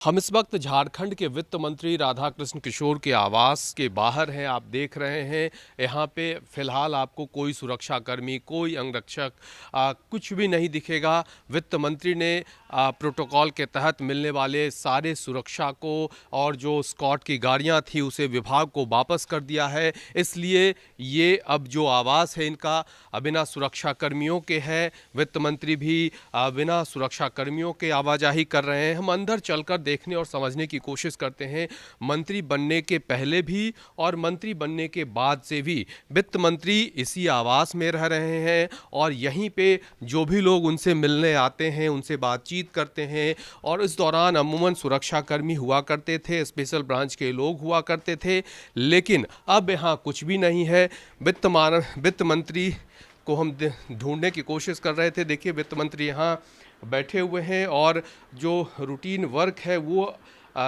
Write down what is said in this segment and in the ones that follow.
हम इस वक्त झारखंड के वित्त मंत्री राधाकृष्ण किशोर के आवास के बाहर हैं। आप देख रहे हैं यहाँ पे फिलहाल आपको कोई सुरक्षाकर्मी, कोई अंगरक्षक कुछ भी नहीं दिखेगा। वित्त मंत्री ने प्रोटोकॉल के तहत मिलने वाले सारे सुरक्षा को और जो स्कॉट की गाड़ियाँ थी उसे विभाग को वापस कर दिया है। इसलिए ये अब जो आवास है इनका बिना सुरक्षाकर्मियों के है। वित्त मंत्री भी बिना सुरक्षाकर्मियों के आवाजाही कर रहे हैं। हम अंदर चलकर देखने और समझने की कोशिश करते हैं। मंत्री बनने के पहले भी और मंत्री बनने के बाद से भी वित्त मंत्री इसी आवास में रह रहे हैं और यहीं पे जो भी लोग उनसे मिलने आते हैं उनसे बातचीत करते हैं। और इस दौरान अमूमन सुरक्षाकर्मी हुआ करते थे, स्पेशल ब्रांच के लोग हुआ करते थे, लेकिन अब यहाँ कुछ भी नहीं है। वित्त मंत्री को हम ढूंढने की कोशिश कर रहे थे। देखिए वित्त मंत्री यहाँ बैठे हुए हैं और जो रूटीन वर्क है वो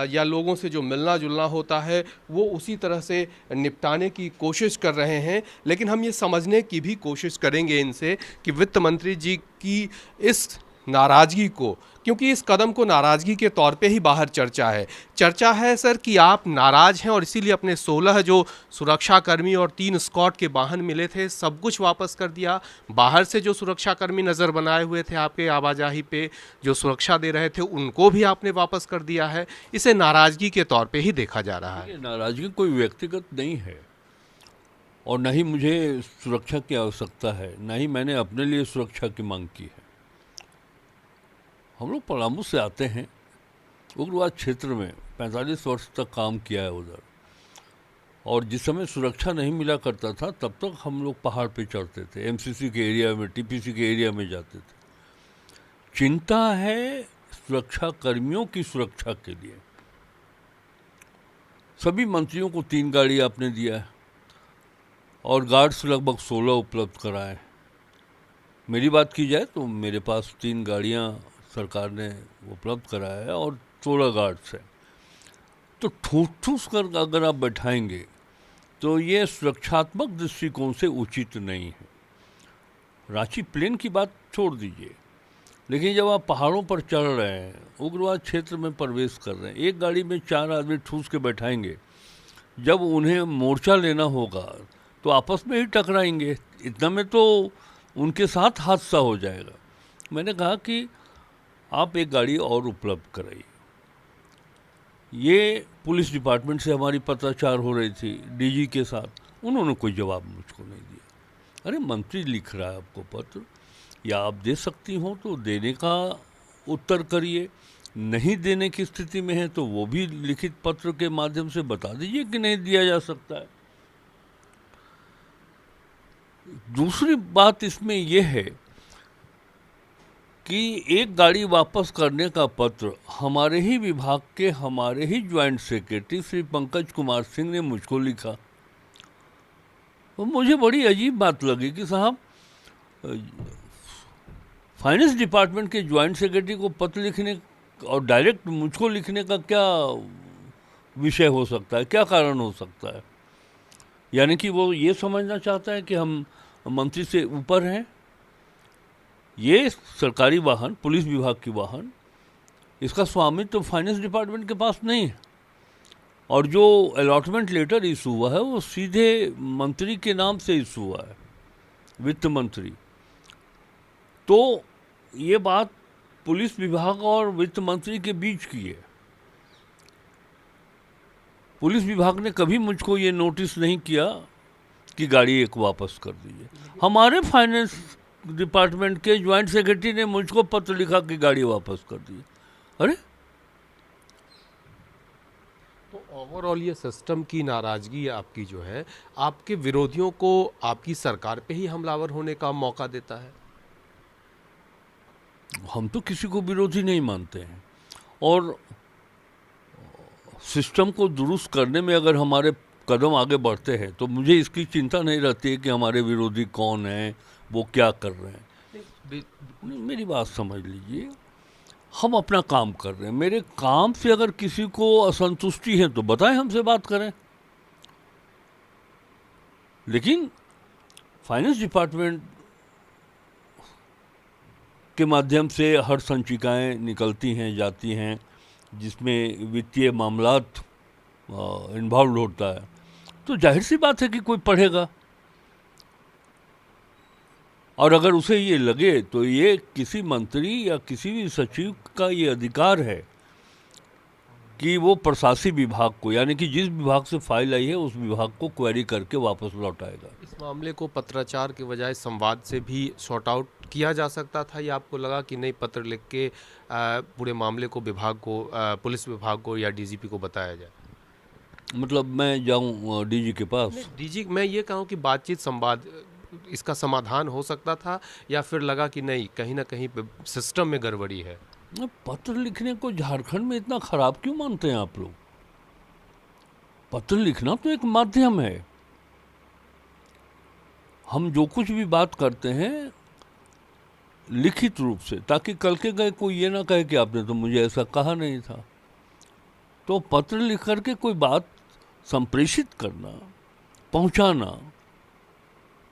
या लोगों से जो मिलना जुलना होता है वो उसी तरह से निपटाने की कोशिश कर रहे हैं। लेकिन हम ये समझने की भी कोशिश करेंगे इनसे कि वित्त मंत्री जी की इस नाराज़गी को, क्योंकि इस कदम को नाराज़गी के तौर पे ही बाहर चर्चा है सर कि आप नाराज़ हैं और इसीलिए अपने 16 जो सुरक्षाकर्मी और 3 स्कॉट के वाहन मिले थे सब कुछ वापस कर दिया। बाहर से जो सुरक्षाकर्मी नज़र बनाए हुए थे आपके आवाजाही पे, जो सुरक्षा दे रहे थे, उनको भी आपने वापस कर दिया है। इसे नाराज़गी के तौर पे ही देखा जा रहा है। नाराजगी कोई व्यक्तिगत नहीं है और न ही मुझे सुरक्षा की आवश्यकता है, न ही मैंने अपने लिए सुरक्षा की मांग की है। हम लोग पलामू से आते हैं, उग्रवाद क्षेत्र में 45 वर्ष तक काम किया है उधर, और जिस समय सुरक्षा नहीं मिला करता था तब तक हम लोग पहाड़ पे चढ़ते थे, एमसीसी के एरिया में, टीपीसी के एरिया में जाते थे। चिंता है सुरक्षा कर्मियों की सुरक्षा के लिए। सभी मंत्रियों को 3 गाड़ी आपने दिया है और गार्ड्स लगभग 16 उपलब्ध कराए। मेरी बात की जाए तो मेरे पास 3 गाड़ियां सरकार ने उपलब्ध कराया है और 16 गार्ड्स हैं। तो ठूस ठूस कर अगर आप बैठाएंगे तो ये सुरक्षात्मक दृष्टिकोण से उचित नहीं है। रांची प्लेन की बात छोड़ दीजिए, लेकिन जब आप पहाड़ों पर चढ़ रहे हैं, उग्रवाद क्षेत्र में प्रवेश कर रहे हैं, एक गाड़ी में 4 आदमी ठूस के बैठाएंगे, जब उन्हें मोर्चा लेना होगा तो आपस में ही टकराएंगे। इतना में तो उनके साथ हादसा हो जाएगा। मैंने कहा कि आप एक गाड़ी और उपलब्ध कराइए। ये पुलिस डिपार्टमेंट से हमारी पत्राचार हो रही थी डीजी के साथ, उन्होंने कोई जवाब मुझको नहीं दिया। अरे मंत्री लिख रहा है आपको पत्र, या आप दे सकती हो तो देने का उत्तर करिए, नहीं देने की स्थिति में है तो वो भी लिखित पत्र के माध्यम से बता दीजिए कि नहीं दिया जा सकता है। दूसरी बात इसमें यह है कि एक गाड़ी वापस करने का पत्र हमारे ही विभाग के हमारे ही ज्वाइंट सेक्रेटरी श्री पंकज कुमार सिंह ने मुझको लिखा। तो मुझे बड़ी अजीब बात लगी कि साहब, फाइनेंस डिपार्टमेंट के ज्वाइंट सेक्रेटरी को पत्र लिखने और डायरेक्ट मुझको लिखने का क्या विषय हो सकता है, क्या कारण हो सकता है? यानी कि वो ये समझना चाहता है कि हम मंत्री से ऊपर हैं। ये सरकारी वाहन, पुलिस विभाग की वाहन, इसका स्वामित्व तो फाइनेंस डिपार्टमेंट के पास नहीं है, और जो अलॉटमेंट लेटर इशू हुआ है वो सीधे मंत्री के नाम से इशू हुआ है, वित्त मंत्री। तो ये बात पुलिस विभाग और वित्त मंत्री के बीच की है। पुलिस विभाग ने कभी मुझको ये नोटिस नहीं किया कि गाड़ी एक वापस कर दीजिए। हमारे फाइनेंस डिपार्टमेंट के ज्वाइंट सेक्रेटरी ने मुझको पत्र लिखा कि गाड़ी वापस कर दीजिए। अरे, तो ओवरऑल ये सिस्टम की नाराज़गी आपकी जो है, आपके विरोधियों को आपकी सरकार पे ही हमलावर होने का मौका देता है। हम तो किसी को विरोधी नहीं मानते हैं, और सिस्टम को दुरुस्त करने में अगर हमारे कदम आगे बढ़ते हैं तो मुझे इसकी चिंता नहीं रहती है कि हमारे विरोधी कौन हैं, वो क्या कर रहे हैं। मेरी बात समझ लीजिए, हम अपना काम कर रहे हैं। मेरे काम से अगर किसी को असंतुष्टि है तो बताएं, हमसे बात करें। लेकिन फाइनेंस डिपार्टमेंट के माध्यम से हर संचिकाएं निकलती हैं, जाती हैं, जिसमें वित्तीय मामलात इन्वॉल्व होता है, तो जाहिर सी बात है कि कोई पढ़ेगा। और अगर उसे ये लगे तो ये किसी मंत्री या किसी भी सचिव का ये अधिकार है कि वो प्रशासनिक विभाग को, यानी कि जिस विभाग से फाइल आई है उस विभाग को क्वेरी करके वापस लौटाएगा। इस मामले को पत्राचार के बजाय संवाद से भी सॉर्ट आउट किया जा सकता था, या आपको लगा कि नहीं, पत्र लिख के पूरे मामले को विभाग को, पुलिस विभाग को या डीजीपी को बताया जाए? मतलब मैं जाऊं डीजी के पास? डीजी, मैं ये कहूँ कि बातचीत, संवाद, इसका समाधान हो सकता था, या फिर लगा कि नहीं, कहीं ना कहीं सिस्टम में गड़बड़ी है? पत्र लिखने को झारखंड में इतना खराब क्यों मानते हैं आप लोग? पत्र लिखना तो एक माध्यम है। हम जो कुछ भी बात करते हैं लिखित रूप से, ताकि कल के गए कोई ये ना कहे कि आपने तो मुझे ऐसा कहा नहीं था। तो पत्र लिख करके कोई बात संप्रेषित करना, पहुंचाना,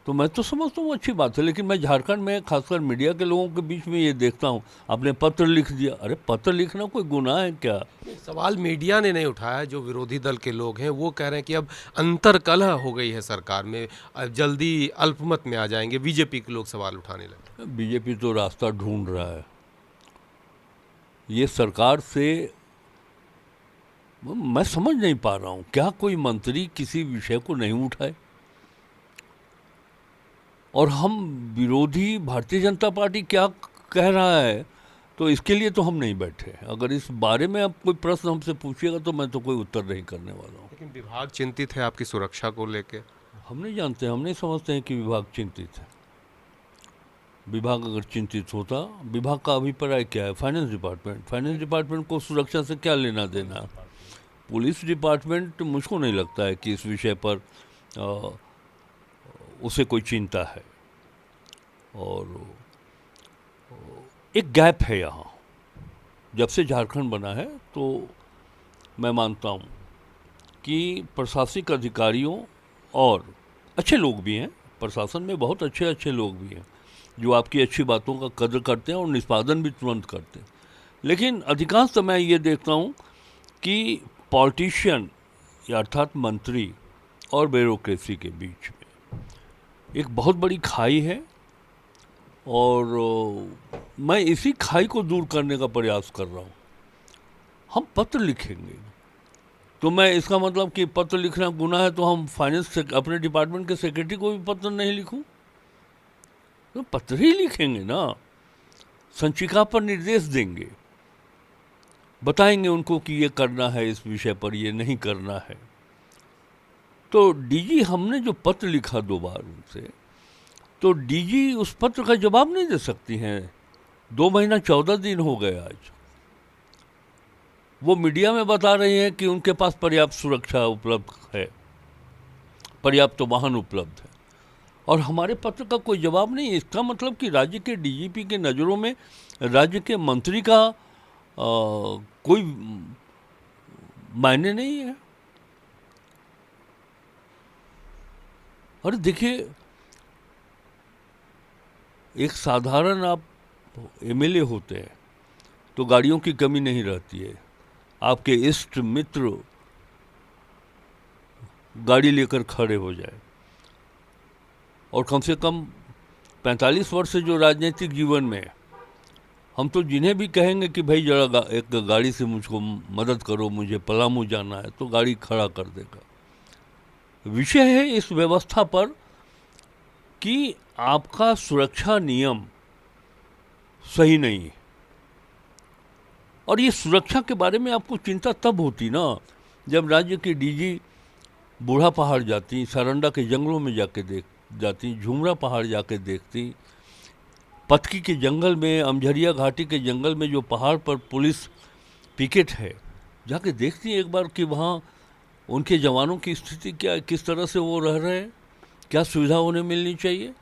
तो मैं तो समझता हूँ अच्छी बात है। लेकिन मैं झारखंड में खासकर मीडिया के लोगों के बीच में ये देखता हूँ, आपने पत्र लिख दिया। अरे पत्र लिखना कोई गुनाह है क्या? सवाल मीडिया ने नहीं उठाया, जो विरोधी दल के लोग हैं वो कह रहे हैं कि अब अंतर्कलह हो गई है सरकार में, अब जल्दी अल्पमत में आ जाएंगे। बीजेपी के लोग सवाल उठाने लगे। बीजेपी तो रास्ता ढूंढ रहा है। ये सरकार से मैं समझ नहीं पा रहा हूँ, क्या कोई मंत्री किसी विषय को नहीं उठाए? और हम विरोधी भारतीय जनता पार्टी क्या कह रहा है, तो इसके लिए तो हम नहीं बैठे। अगर इस बारे में आप कोई प्रश्न हमसे पूछिएगा तो मैं तो कोई उत्तर नहीं करने वाला हूँ। लेकिन विभाग चिंतित है आपकी सुरक्षा को लेके? हम नहीं जानते, हम नहीं समझते हैं कि विभाग चिंतित है। विभाग अगर चिंतित होता, विभाग का अभिप्राय क्या है? फाइनेंस डिपार्टमेंट को सुरक्षा से क्या लेना देना? पुलिस डिपार्टमेंट, मुझको नहीं लगता है कि इस विषय पर उसे कोई चिंता है। और एक गैप है यहाँ। जब से झारखंड बना है तो मैं मानता हूँ कि प्रशासनिक अधिकारियों, और अच्छे लोग भी हैं प्रशासन में, बहुत अच्छे अच्छे लोग भी हैं जो आपकी अच्छी बातों का कदर करते हैं और निष्पादन भी तुरंत करते हैं। लेकिन अधिकांश समय ये देखता हूँ कि पॉलिटिशियन, अर्थात मंत्री और ब्यूरोक्रेसी के बीच में एक बहुत बड़ी खाई है, और मैं इसी खाई को दूर करने का प्रयास कर रहा हूँ। हम पत्र लिखेंगे तो मैं, इसका मतलब कि पत्र लिखना गुनाह है तो हम फाइनेंस से अपने डिपार्टमेंट के सेक्रेटरी को भी पत्र नहीं लिखूं? तो पत्र ही लिखेंगे ना, संचिका पर निर्देश देंगे, बताएंगे उनको कि ये करना है, इस विषय पर ये नहीं करना है। तो डीजी, हमने जो पत्र लिखा 2 बार उनसे, तो डीजी उस पत्र का जवाब नहीं दे सकती हैं। 2 महीना 14 दिन हो गए आज। वो मीडिया में बता रही हैं कि उनके पास पर्याप्त सुरक्षा उपलब्ध है, पर्याप्त वाहन उपलब्ध है, और हमारे पत्र का कोई जवाब नहीं। इसका मतलब कि राज्य के डीजीपी के नज़रों में राज्य के मंत्री का कोई मायने नहीं है। और देखिए, एक साधारण आप एमएलए होते हैं तो गाड़ियों की कमी नहीं रहती है। आपके इष्ट मित्र गाड़ी लेकर खड़े हो जाए, और कम से कम 45 वर्ष से जो राजनीतिक जीवन में, हम तो जिन्हें भी कहेंगे कि भाई जरा एक गाड़ी से मुझको मदद करो, मुझे पलामू जाना है, तो गाड़ी खड़ा कर देगा। विषय है इस व्यवस्था पर कि आपका सुरक्षा नियम सही नहीं है। और ये सुरक्षा के बारे में आपको चिंता तब होती ना जब राज्य के डीजी बूढ़ा पहाड़ जाती, सारंडा के जंगलों में जाके जाती, झुमरा पहाड़ जाके देखती, पतकी के जंगल में, अमझरिया घाटी के जंगल में जो पहाड़ पर पुलिस पिकेट है, जाके देखती एक बार कि वहाँ उनके जवानों की स्थिति क्या है, किस तरह से वो रह रहे हैं, क्या सुविधा उन्हें मिलनी चाहिए।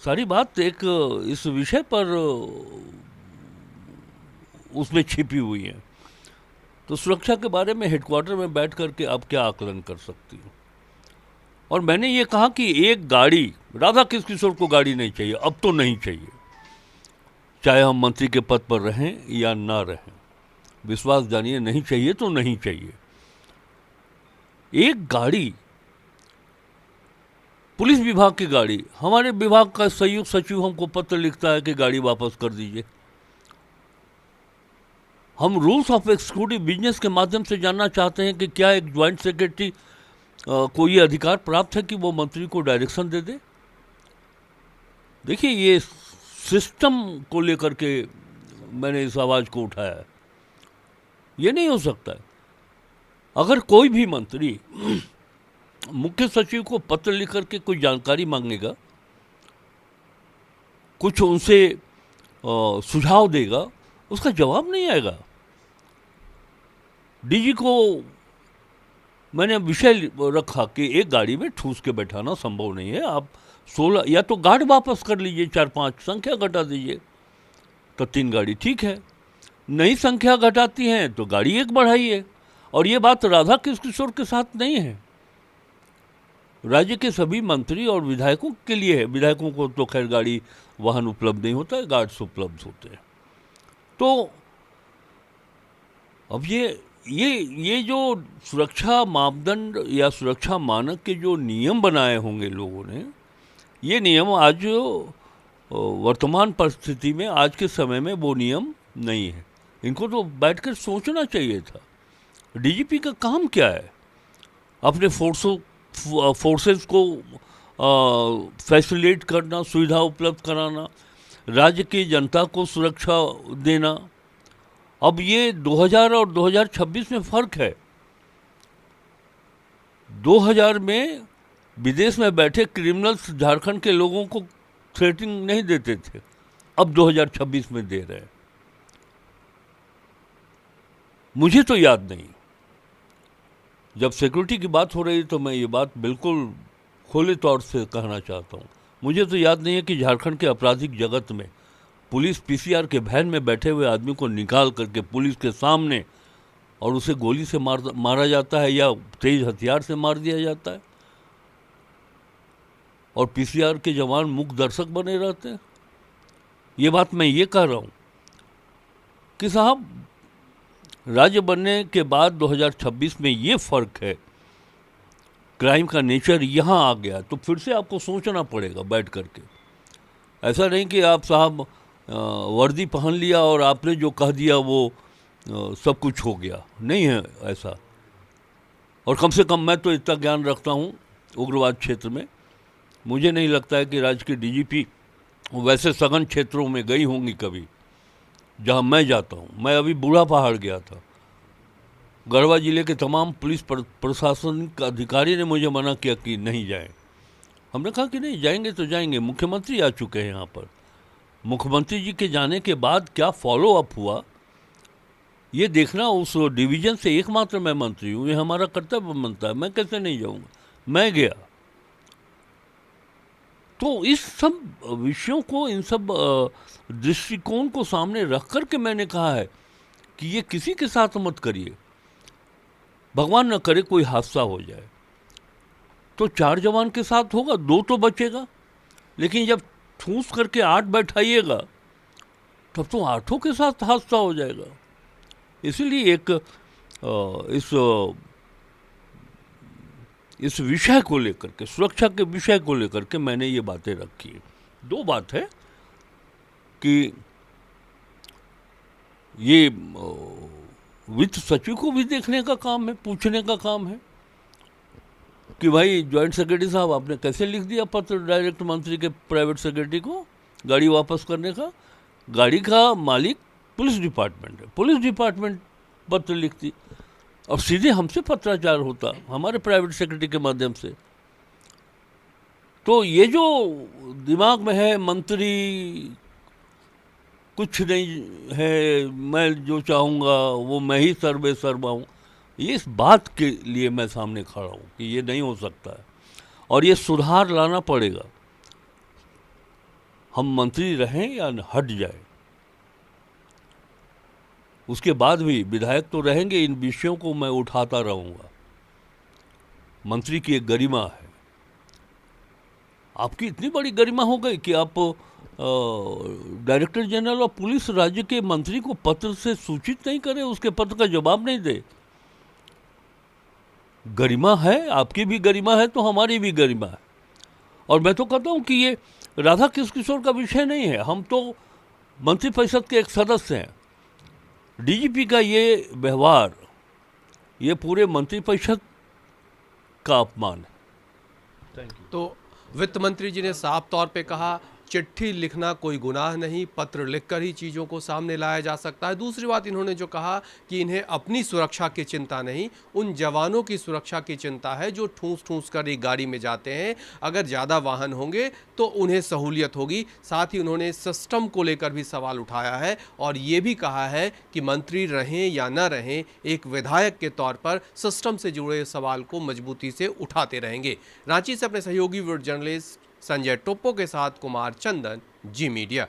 सारी बात एक इस विषय पर उसमें छिपी हुई है। तो सुरक्षा के बारे में हेडक्वार्टर में बैठ करके आप क्या आकलन कर सकती हो। और मैंने ये कहा कि एक गाड़ी, राधा कृष्ण किशोर को गाड़ी नहीं चाहिए, अब तो नहीं चाहिए, चाहे हम मंत्री के पद पर रहें या ना रहें। विश्वास जानिए नहीं चाहिए तो नहीं चाहिए। एक गाड़ी, पुलिस विभाग की गाड़ी, हमारे विभाग का संयुक्त सचिव हमको पत्र लिखता है कि गाड़ी वापस कर दीजिए। हम रूल्स ऑफ एक्सिक्यूटिव बिजनेस के माध्यम से जानना चाहते हैं कि क्या एक ज्वाइंट सेक्रेटरी को ये अधिकार प्राप्त है कि वो मंत्री को डायरेक्शन दे दे। देखिए, ये सिस्टम को लेकर के मैंने इस आवाज़ को उठाया है। ये नहीं हो सकता है। अगर कोई भी मंत्री मुख्य सचिव को पत्र लिख करके कोई जानकारी मांगेगा, कुछ उनसे सुझाव देगा, उसका जवाब नहीं आएगा। डीजी को मैंने विषय रखा कि एक गाड़ी में ठूस के बैठाना संभव नहीं है। आप 16 या तो गार्ड वापस कर लीजिए, 4-5 संख्या घटा दीजिए, तो 3 गाड़ी ठीक है। नई संख्या घटाती हैं तो गाड़ी 1 बढ़ाइए। और ये बात राधा कृष्ण किशोर के साथ नहीं है, राज्य के सभी मंत्री और विधायकों के लिए है। विधायकों को तो खैर गाड़ी वाहन उपलब्ध नहीं होता है, गार्ड्स उपलब्ध होते हैं। तो अब ये जो सुरक्षा मापदंड या सुरक्षा मानक के जो नियम बनाए होंगे लोगों ने, ये नियम आज वर्तमान परिस्थिति में, आज के समय में वो नियम नहीं है। इनको तो बैठकर सोचना चाहिए था। डीजीपी का काम क्या है? अपने फोर्सेस को फैसिलिटेट करना, सुविधा उपलब्ध कराना, राज्य की जनता को सुरक्षा देना। अब ये 2000 और 2026 में फ़र्क है। 2000 में विदेश में बैठे क्रिमिनल्स झारखंड के लोगों को थ्रेटिंग नहीं देते थे, अब 2026 में दे रहे हैं। मुझे तो याद नहीं, जब सिक्योरिटी की बात हो रही तो मैं ये बात बिल्कुल खुले तौर से कहना चाहता हूँ, मुझे तो याद नहीं है कि झारखंड के आपराधिक जगत में पुलिस पीसीआर के वैन में बैठे हुए आदमी को निकाल करके पुलिस के सामने और उसे गोली से मारा जाता है या तेज हथियार से मार दिया जाता है, और पीसीआर के जवान मूक दर्शक बने रहते हैं। ये बात मैं ये कह रहा हूँ कि साहब, राज्य बनने के बाद 2026 में ये फ़र्क है, क्राइम का नेचर यहाँ आ गया, तो फिर से आपको सोचना पड़ेगा बैठ करके। ऐसा नहीं कि आप साहब वर्दी पहन लिया और आपने जो कह दिया वो सब कुछ हो गया, नहीं है ऐसा। और कम से कम मैं तो इतना ज्ञान रखता हूँ उग्रवाद क्षेत्र में, मुझे नहीं लगता है कि राज्य के डीजीपी वैसे सघन क्षेत्रों में गई होंगी कभी जहाँ मैं जाता हूँ। मैं अभी बूढ़ा पहाड़ गया था, गढ़वा जिले के तमाम पुलिस प्रशासनिक अधिकारी ने मुझे मना किया कि नहीं जाएं। हमने कहा कि नहीं, जाएंगे तो जाएंगे, मुख्यमंत्री आ चुके हैं यहाँ पर। मुख्यमंत्री जी के जाने के बाद क्या फॉलो अप हुआ, ये देखना उस डिवीज़न से एकमात्र मैं मंत्री हूँ, ये हमारा कर्तव्य बनता है। मैं कैसे नहीं जाऊँगा? मैं गया। तो इस सब विषयों को, इन सब दृष्टिकोण को सामने रख कर के मैंने कहा है कि ये किसी के साथ मत करिए, भगवान न करे कोई हादसा हो जाए। तो 4 जवान के साथ होगा, 2 तो बचेगा, लेकिन जब ठूस करके 8 बैठाइएगा तब तो 8 के साथ हादसा हो जाएगा। इसीलिए इस विषय को लेकर के, सुरक्षा के विषय को लेकर के मैंने ये बातें रखी है। 2 बात है कि ये वित्त सचिव को भी देखने का काम है, पूछने का काम है कि भाई ज्वाइंट सेक्रेटरी साहब, आपने कैसे लिख दिया पत्र डायरेक्ट मंत्री के प्राइवेट सेक्रेटरी को गाड़ी वापस करने का? गाड़ी का मालिक पुलिस डिपार्टमेंट है, पुलिस डिपार्टमेंट पत्र लिखती, अब सीधे हमसे पत्राचार होता हमारे प्राइवेट सेक्रेटरी के माध्यम से। तो ये जो दिमाग में है, मंत्री कुछ नहीं है, मैं जो चाहूँगा वो मैं ही सर्वे सर्वा हूँ, ये इस बात के लिए मैं सामने खड़ा हूँ कि ये नहीं हो सकता है और ये सुधार लाना पड़ेगा। हम मंत्री रहें या हट जाए, उसके बाद भी विधायक तो रहेंगे, इन विषयों को मैं उठाता रहूँगा। मंत्री की एक गरिमा है। आपकी इतनी बड़ी गरिमा हो गई कि आप डायरेक्टर जनरल ऑफ पुलिस राज्य के मंत्री को पत्र से सूचित नहीं करे, उसके पत्र का जवाब नहीं दे? गरिमा है, आपकी भी गरिमा है तो हमारी भी गरिमा है। और मैं तो कहता हूँ कि ये राधा कृष्ण किशोर का विषय नहीं है, हम तो मंत्रिपरिषद के एक सदस्य हैं। डीजीपी का ये व्यवहार, ये पूरे मंत्रिपरिषद का अपमान है। तो वित्त मंत्री जी ने साफ तौर पे कहा चिट्ठी लिखना कोई गुनाह नहीं, पत्र लिखकर ही चीज़ों को सामने लाया जा सकता है। दूसरी बात इन्होंने जो कहा कि इन्हें अपनी सुरक्षा की चिंता नहीं, उन जवानों की सुरक्षा की चिंता है जो ठूंस ठूंस कर एक गाड़ी में जाते हैं। अगर ज़्यादा वाहन होंगे तो उन्हें सहूलियत होगी। साथ ही उन्होंने सिस्टम को लेकर भी सवाल उठाया है और ये भी कहा है कि मंत्री रहें या न रहें, एक विधायक के तौर पर सिस्टम से जुड़े सवाल को मजबूती से उठाते रहेंगे। रांची से अपने सहयोगी वीडियो जर्नलिस्ट संजय टोप्पो के साथ कुमार चंदन, जी मीडिया।